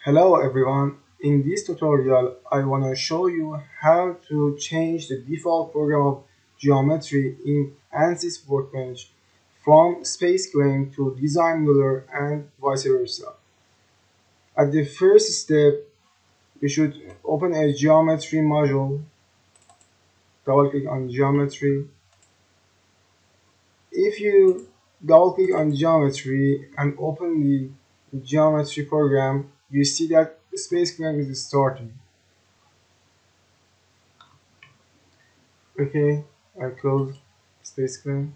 Hello everyone, in this tutorial I want to show you how to change the default program of geometry in Ansys workbench from space claim to DesignModeler and vice versa. At the first step, we should open a geometry module, double click on geometry. If you double click on geometry and open the geometry program, you see that space claim is starting. Okay, I close space claim.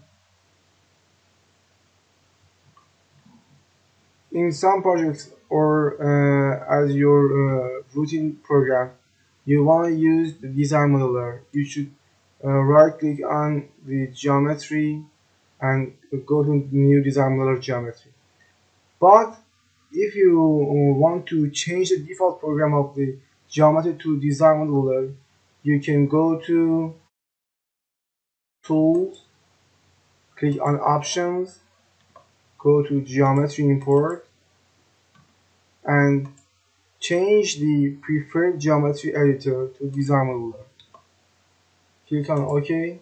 In some projects or as your routine program, you want to use the design modeler. You should right click on the geometry and go to new design modeler geometry. But if you want to change the default program of the geometry to design modeler, you can go to tools, click on options, go to geometry import and change the preferred geometry editor to DesignModeler. Click on OK.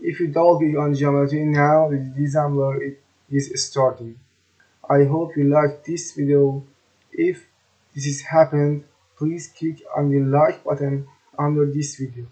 If you double click on geometry, now the DesignModeler is starting. I hope you liked this video. If this has happened, please click on the like button under this video.